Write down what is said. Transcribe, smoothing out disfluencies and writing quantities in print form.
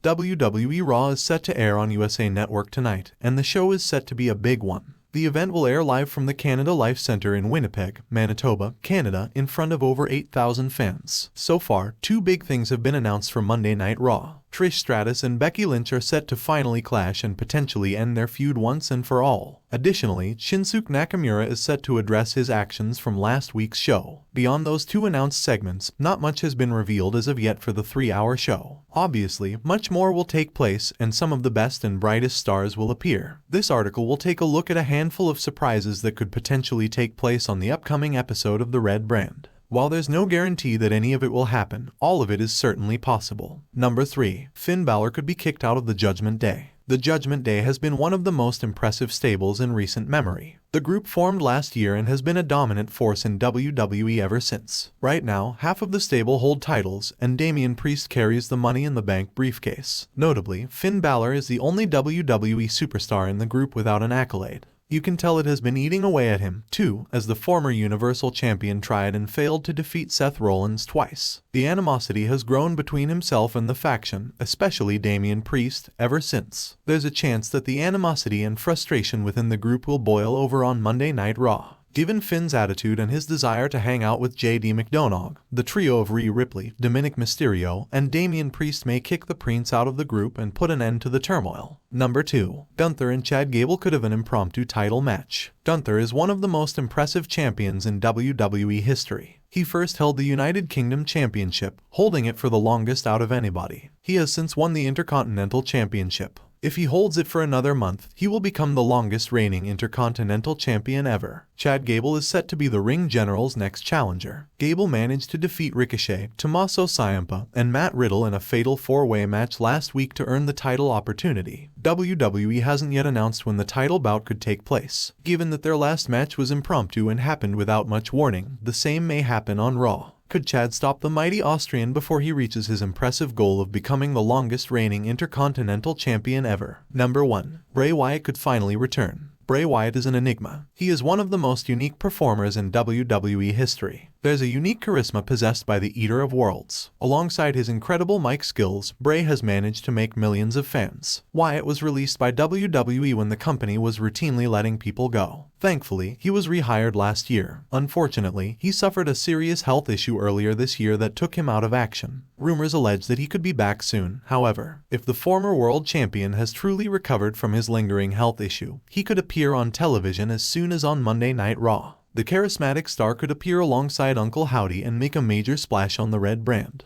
WWE Raw is set to air on USA Network tonight, and the show is set to be a big one. The event will air live from the Canada Life Centre in Winnipeg, Manitoba, Canada, in front of over 8,000 fans. So far, two big things have been announced for Monday Night Raw. Trish Stratus and Becky Lynch are set to finally clash and potentially end their feud once and for all. Additionally, Shinsuke Nakamura is set to address his actions from last week's show. Beyond those two announced segments, not much has been revealed as of yet for the 3-hour show. Obviously, much more will take place and some of the best and brightest stars will appear. This article will take a look at a handful of surprises that could potentially take place on the upcoming episode of the Red Brand. While there's no guarantee that any of it will happen, all of it is certainly possible. Number 3. Finn Balor could be kicked out of the Judgment Day. The Judgment Day has been one of the most impressive stables in recent memory. The group formed last year and has been a dominant force in WWE ever since. Right now, half of the stable hold titles, and Damian Priest carries the Money in the Bank briefcase. Notably, Finn Balor is the only WWE superstar in the group without an accolade. You can tell it has been eating away at him, too, as the former Universal Champion tried and failed to defeat Seth Rollins twice. The animosity has grown between himself and the faction, especially Damian Priest, ever since. There's a chance that the animosity and frustration within the group will boil over on Monday Night Raw. Given Finn's attitude and his desire to hang out with JD McDonough, the trio of Rhea Ripley, Dominic Mysterio, and Damian Priest may kick the Prince out of the group and put an end to the turmoil. Number 2. Gunther and Chad Gable could have an impromptu title match. Gunther is one of the most impressive champions in WWE history. He first held the United Kingdom Championship, holding it for the longest out of anybody. He has since won the Intercontinental Championship. If he holds it for another month, he will become the longest reigning Intercontinental Champion ever. Chad Gable is set to be the Ring General's next challenger. Gable managed to defeat Ricochet, Tommaso Ciampa, and Matt Riddle in a fatal 4-way match last week to earn the title opportunity. WWE hasn't yet announced when the title bout could take place. Given that their last match was impromptu and happened without much warning, the same may happen on Raw. Could Chad stop the mighty Austrian before he reaches his impressive goal of becoming the longest reigning Intercontinental Champion ever? Number 1. Bray Wyatt could finally return. Bray Wyatt is an enigma. He is one of the most unique performers in WWE history. There's a unique charisma possessed by the Eater of Worlds. Alongside his incredible mic skills, Bray has managed to make millions of fans. Wyatt was released by WWE when the company was routinely letting people go. Thankfully, he was rehired last year. Unfortunately, he suffered a serious health issue earlier this year that took him out of action. Rumors allege that he could be back soon. However, if the former world champion has truly recovered from his lingering health issue, he could appear on television as soon as on Monday Night Raw. The charismatic star could appear alongside Uncle Howdy and make a major splash on the Red Brand.